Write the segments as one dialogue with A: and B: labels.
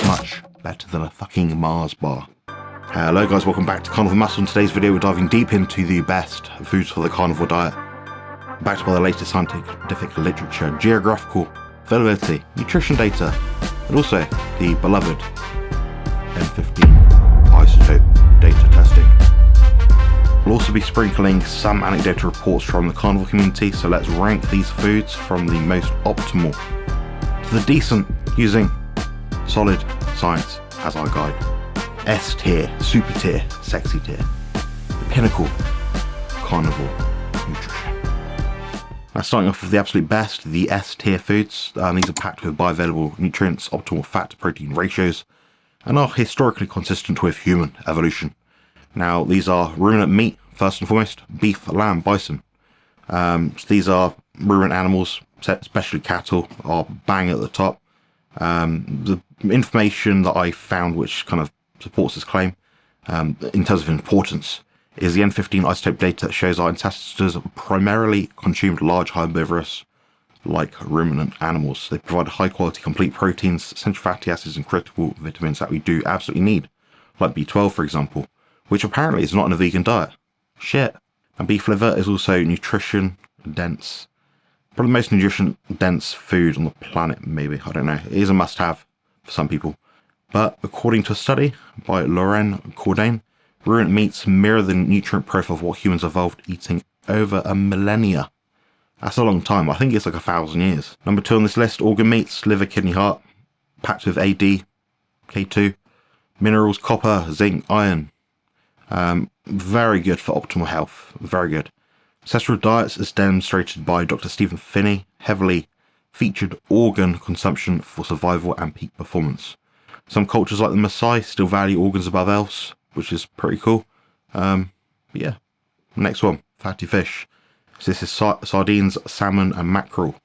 A: much better than a fucking Mars bar. Hello guys, welcome back to Carnivore Muscle. In today's video we're diving deep into the best foods for the carnivore diet, backed by the latest scientific literature, geographical availability, nutrition data, and also the beloved N15 isotope data testing. We'll also be sprinkling some anecdotal reports from the carnivore community, so let's rank these foods from the most optimal to the decent using solid science as our guide. S tier, super tier, sexy tier, the pinnacle carnivore nutrition. Now starting off with the absolute best, the S tier foods. These are packed with bioavailable nutrients, optimal fat to protein ratios, and are historically consistent with human evolution. Now these are ruminant meat, first and foremost, beef, lamb, bison. These are ruminant animals, especially cattle, are bang at the top. The information that I found which kind of supports this claim in terms of importance is the N15 isotope data that shows our ancestors primarily consumed large herbivorous like ruminant animals. They provide high quality complete proteins, essential fatty acids and critical vitamins that we do absolutely need, like B12 for example, which apparently is not in a vegan diet. Shit. And beef liver is also nutrition dense, probably the most nutrition dense food on the planet, maybe, I don't know. It is a must have for some people. But according to a study by Cordain, ruminant meats mirror the nutrient profile of what humans evolved eating over a millennia. That's a long time. I think it's like 1,000 years. Number 2 on this list, organ meats, liver, kidney, heart, packed with AD, K2, minerals, copper, zinc, iron. Very good for optimal health. Very good. Ancestral diets, as demonstrated by Dr. Stephen Phinney, heavily featured organ consumption for survival and peak performance. Some cultures like the Maasai still value organs above else, which is pretty cool. Yeah. Next one, fatty fish. So this is sardines, salmon and mackerel.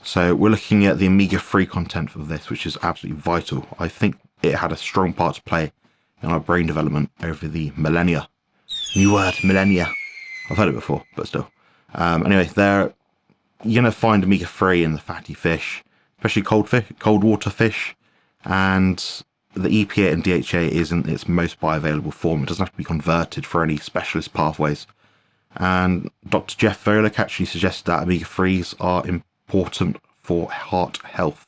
A: So we're looking at the omega-3 content of this, which is absolutely vital. I think it had a strong part to play in our brain development over the millennia. New word, millennia. I've heard it before, but still. Anyway, you're going to find omega-3 in the fatty fish, especially cold water fish, and the EPA and DHA is in its most bioavailable form. It doesn't have to be converted for any specialist pathways. And Dr. Jeff Volek actually suggested that omega-3s are important for heart health.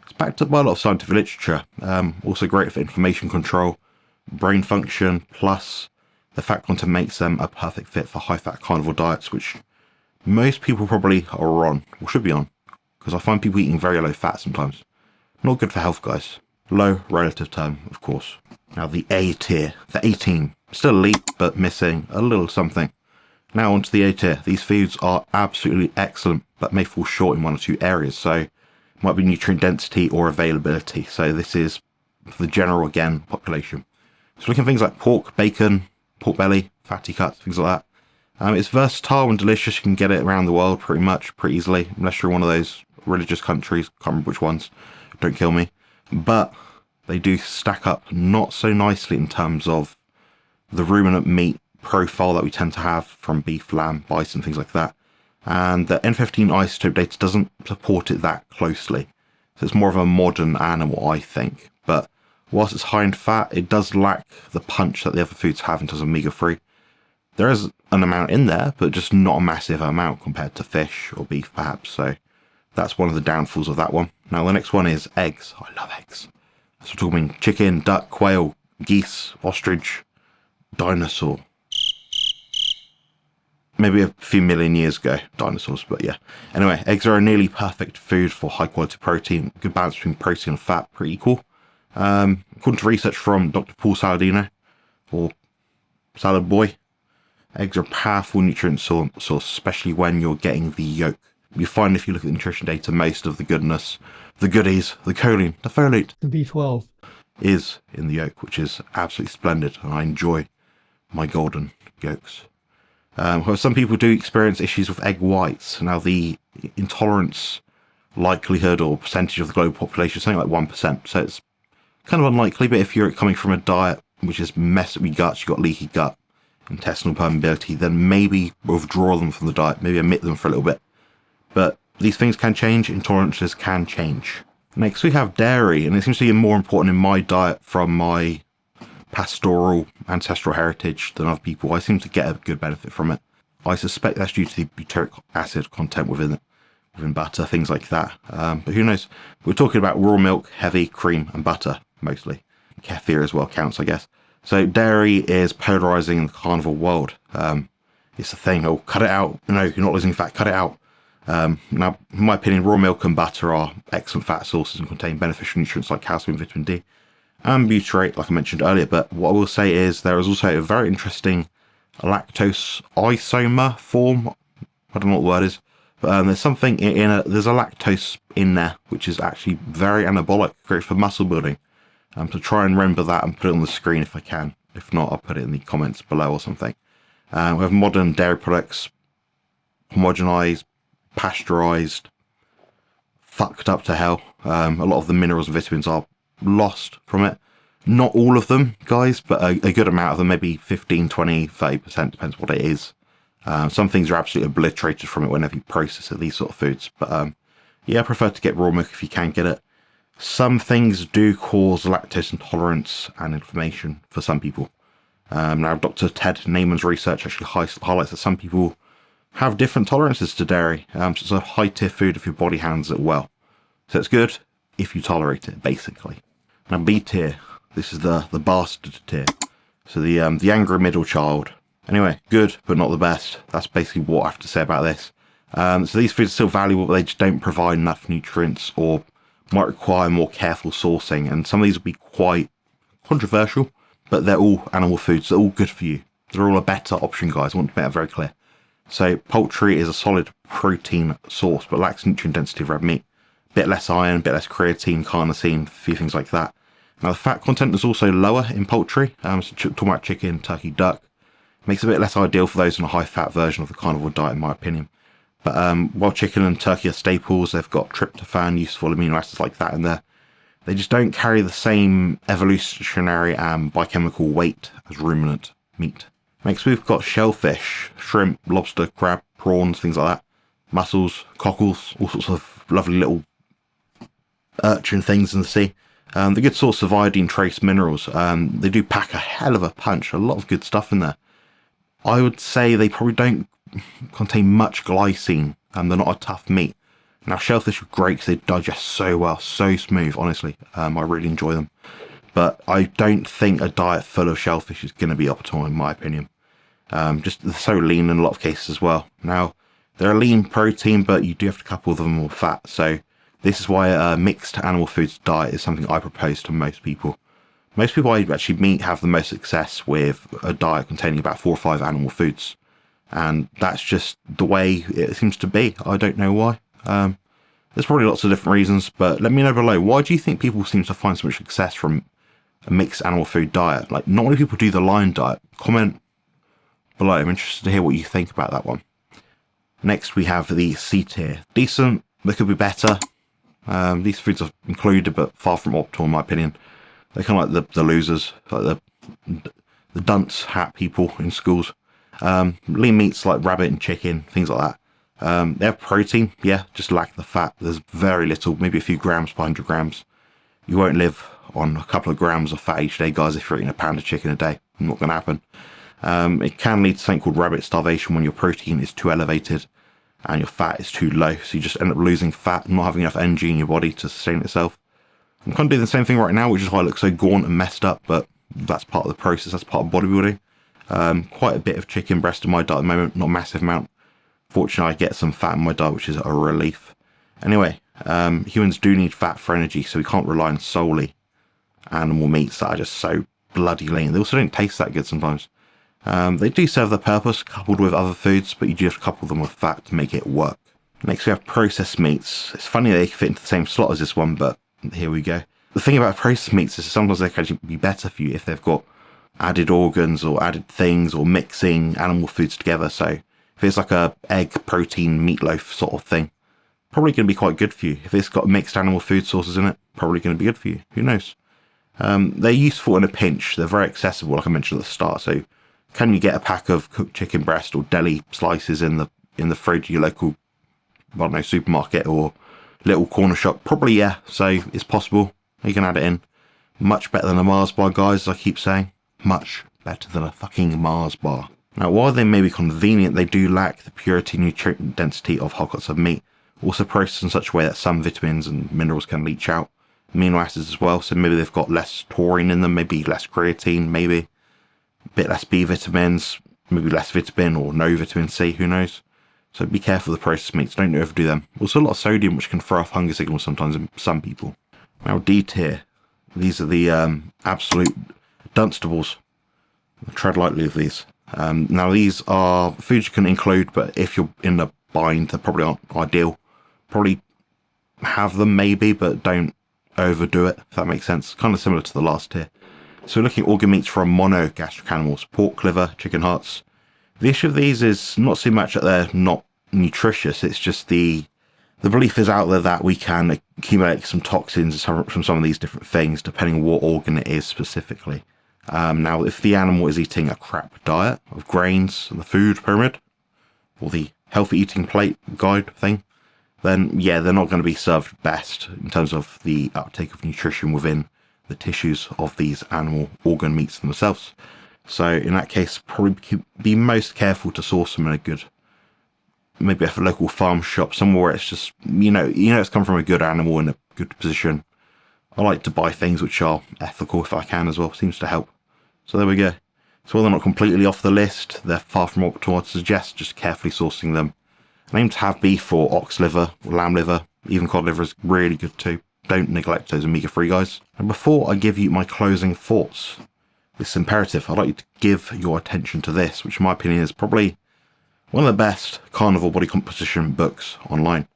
A: It's backed up by a lot of scientific literature. Also great for inflammation control, brain function, plus the fat content makes them a perfect fit for high-fat carnivore diets, which most people probably are on, or should be on, because I find people eating very low fat sometimes. Not good for health, guys. Low relative term, of course. Now the A tier, the A team, still elite, but missing a little something. Now onto the A tier. These foods are absolutely excellent, but may fall short in one or two areas. So it might be nutrient density or availability. So this is for the general, again, population. So looking at things like pork, bacon, pork belly, fatty cuts, things like that. It's versatile and delicious. You can get it around the world pretty easily, unless you're one of those religious countries. Can't remember which ones. Don't kill me. But they do stack up not so nicely in terms of the ruminant meat profile that we tend to have from beef, lamb, bison, things like that. And the N15 isotope data doesn't support it that closely. So it's more of a modern animal, I think. But whilst it's high in fat, it does lack the punch that the other foods have in terms of omega-3. There is an amount in there, but just not a massive amount compared to fish or beef, perhaps. So that's one of the downfalls of that one. Now the next one is eggs. I love eggs. So we're talking chicken, duck, quail, geese, ostrich, dinosaur. Maybe a few million years ago, dinosaurs, but yeah. Anyway, eggs are a nearly perfect food for high quality protein. Good balance between protein and fat, pretty equal. According to research from Dr. Paul Saladino, or Salad Boy, eggs are a powerful nutrient source, especially when you're getting the yolk. You find if you look at the nutrition data, most of the goodness, the goodies, the choline, the folate,
B: the B12
A: is in the yolk, which is absolutely splendid, and I enjoy my golden yolks. However, some people do experience issues with egg whites. Now the intolerance likelihood or percentage of the global population is something like 1%, so it's kind of unlikely. But if you're coming from a diet which is messed up with guts, you've got leaky gut, intestinal permeability, then maybe withdraw them from the diet, maybe omit them for a little bit. But these things can change, intolerances can change. Next we have dairy, and it seems to be more important in my diet from my pastoral ancestral heritage than other people. I seem to get a good benefit from it. I suspect that's due to the butyric acid content within butter, things like that. But who knows? We're talking about raw milk, heavy cream, and butter mostly. Kefir as well counts, I guess. So dairy is polarizing in the carnivore world. It's a thing. Oh, cut it out. No, you're not losing fat. Cut it out. Now, in my opinion, raw milk and butter are excellent fat sources and contain beneficial nutrients like calcium, vitamin D, and butyrate, like I mentioned earlier. But what I will say is there is also a very interesting lactose isomer form. I don't know what the word is, but there's something there's a lactose in there which is actually very anabolic, great for muscle building. So try and remember that and put it on the screen if I can. If not, I'll put it in the comments below or something. We have modern dairy products, homogenized, pasteurized, fucked up to hell. A lot of the minerals and vitamins are lost from it. Not all of them, guys, but a good amount of them, maybe 15, 20, 30%, depends what it is. Some things are absolutely obliterated from it whenever you process it, these sort of foods. But yeah, I prefer to get raw milk if you can get it. Some things do cause lactose intolerance and inflammation for some people. Now, Dr. Ted Naiman's research actually highlights that some people have different tolerances to dairy. So it's a high-tier food if your body handles it well. So it's good if you tolerate it, basically. Now, B tier. This is the bastard tier. So the angry middle child. Anyway, good, but not the best. That's basically what I have to say about this. So these foods are still valuable, but they just don't provide enough nutrients or might require more careful sourcing. And some of these will be quite controversial, but they're all animal foods. They're all good for you. They're all a better option, guys. I want to make that very clear. So poultry is a solid protein source, but lacks nutrient density of red meat. Bit less iron, bit less creatine, carnosine, a few things like that. Now the fat content is also lower in poultry. So talking about chicken, turkey, duck, makes it a bit less ideal for those on a high fat version of the carnivore diet, in my opinion. But while chicken and turkey are staples, they've got tryptophan, useful amino acids like that in there. They just don't carry the same evolutionary and biochemical weight as ruminant meat. Next, we've got shellfish, shrimp, lobster, crab, prawns, things like that. Mussels, cockles, all sorts of lovely little urchin things in the sea. They're good source of iodine trace minerals. They do pack a hell of a punch, a lot of good stuff in there. I would say they probably don't contain much glycine, and they're not a tough meat. Now, shellfish are great because they digest so well, so smooth, honestly. I really enjoy them. But I don't think a diet full of shellfish is going to be optimal, in my opinion. Just they're so lean in a lot of cases as well. Now, they're a lean protein, but you do have to couple them with fat. So this is why a mixed animal foods diet is something I propose to most people. Most people I actually meet have the most success with a diet containing about 4 or 5 animal foods. And that's just the way it seems to be. I don't know why. There's probably lots of different reasons, but let me know below. Why do you think people seem to find so much success from a mixed animal food diet? Like, not many people do the Lion diet. Comment below. I'm interested to hear what you think about that one. Next, we have the C tier. Decent. They could be better. These foods are included, but far from optimal, in my opinion. They're kind of like the losers, like the dunce hat people in schools. Lean meats like rabbit and chicken, things like that. They have protein, yeah, just lack the fat. There's very little, maybe a few grams per 100 grams. You won't live on a couple of grams of fat each day, guys, if you're eating a pound of chicken a day. Not going to happen. It can lead to something called rabbit starvation when your protein is too elevated and your fat is too low. So you just end up losing fat, not having enough energy in your body to sustain itself. I'm kind of doing the same thing right now, which is why I look so gaunt and messed up, but that's part of the process. That's part of bodybuilding. Quite a bit of chicken breast in my diet at the moment, not a massive amount. Fortunately, I get some fat in my diet, which is a relief. Anyway, humans do need fat for energy, so we can't rely on solely animal meats that are just so bloody lean. They also don't taste that good sometimes. They do serve their purpose, coupled with other foods, but you do have to couple them with fat to make it work. Next, we have processed meats. It's funny they fit into the same slot as this one, but here we go. The thing about processed meats is sometimes they can actually be better for you if they've got added organs or added things or mixing animal foods together. So if it's like a egg protein meatloaf sort of thing, probably going to be quite good for you. If it's got mixed animal food sources in it, probably going to be good for you. Who knows? They're useful in a pinch. They're very accessible, like I mentioned at the start. So can you get a pack of cooked chicken breast or deli slices in the fridge of your local, I don't know, supermarket or little corner shop? Probably, yeah. So it's possible. You can add it in. Much better than a Mars bar, guys, as I keep saying. Much better than a fucking Mars bar. Now, while they may be convenient, they do lack the purity and nutrient density of whole cuts of meat. Also processed in such a way that some vitamins and minerals can leach out. Amino acids as well, so maybe they've got less taurine in them, maybe less creatine, maybe a bit less B vitamins, maybe less vitamin or no vitamin C, who knows. So be careful with the processed meats, don't overdo them. Also a lot of sodium, which can throw off hunger signals sometimes in some people. Now D tier, these are the absolute dunstables. Tread lightly with these. Now these are foods you can include, but if you're in a bind, they probably aren't ideal. Probably have them maybe, but don't overdo it, if that makes sense. Kind of similar to the last tier. So we're looking at organ meats from monogastric animals, pork, liver, chicken hearts. The issue of these is not so much that they're not nutritious, it's just the belief is out there that we can accumulate some toxins from some of these different things, depending on what organ it is specifically. Now, if the animal is eating a crap diet of grains, the food pyramid, or the healthy eating plate guide thing, then yeah, they're not going to be served best in terms of the uptake of nutrition within the tissues of these animal organ meats themselves. So in that case, probably be most careful to source them in a good, maybe a local farm shop, somewhere where it's just, you know it's come from a good animal in a good position. I like to buy things which are ethical if I can as well, seems to help. So there we go. So while they're not completely off the list, they're far from optimal. I'd suggest just carefully sourcing them. And aim to have beef or ox liver or lamb liver, even cod liver is really good too. Don't neglect those omega-3 guys. And before I give you my closing thoughts, it's imperative. I'd like you to give your attention to this, which in my opinion is probably one of the best carnivore body composition books online.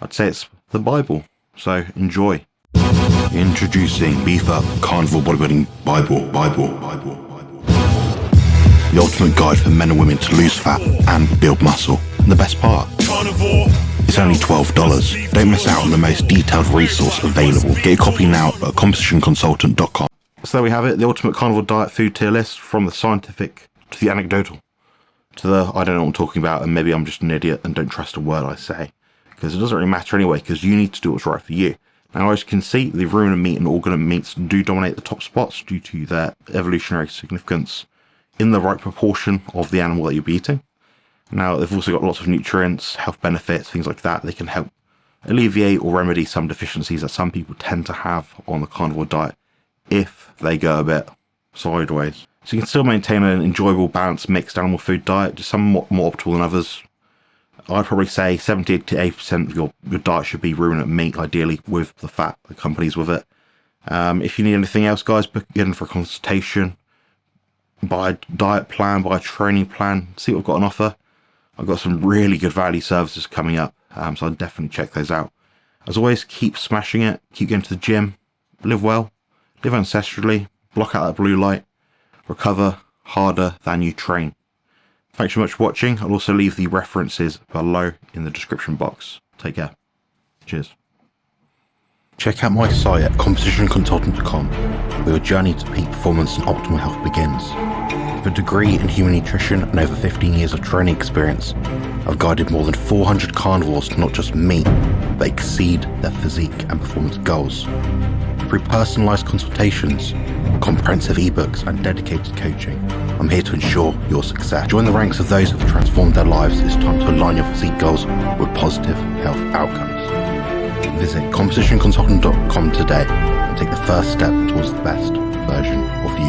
A: I'd say it's the Bible. So enjoy. Introducing Beef Up Carnivore Bodybuilding Bible. The ultimate guide for men and women to lose fat and build muscle. And the best part, it's only $12. Don't miss out on the most detailed resource available. Get your copy now at compositionconsultant.com. So there we have it, the ultimate carnivore diet food tier list, from the scientific to the anecdotal to the I don't know what I'm talking about, and maybe I'm just an idiot and don't trust a word I say, because it doesn't really matter anyway, because you need to do what's right for you. Now, as you can see, the ruminant meat and organ meats do dominate the top spots due to their evolutionary significance in the right proportion of the animal that you'll be eating. Now, they've also got lots of nutrients, health benefits, things like that. They can help alleviate or remedy some deficiencies that some people tend to have on the carnivore diet if they go a bit sideways. So you can still maintain an enjoyable, balanced, mixed animal food diet, just some more optimal than others. I'd probably say 70 to 80% of your diet should be ruminant meat, ideally with the fat that accompanies with it. If you need anything else, guys, book in for a consultation, buy a diet plan, buy a training plan, see what I've got on offer. I've got some really good value services coming up, so I'd definitely check those out. As always, keep smashing it, keep going to the gym, live well, live ancestrally, block out that blue light, recover harder than you train. Thanks so much for watching. I'll also leave the references below in the description box. Take care. Cheers. Check out my site at compositionconsultant.com, where your journey to peak performance and optimal health begins. With a degree in human nutrition and over 15 years of training experience, I've guided more than 400 carnivores to not just meet, but exceed their physique and performance goals. Through personalised consultations, comprehensive ebooks and dedicated coaching, I'm here to ensure your success. Join the ranks of those who have transformed their lives. It's time to align your physique goals with positive health outcomes. Visit compositionconsultant.com today and take the first step towards the best version of you.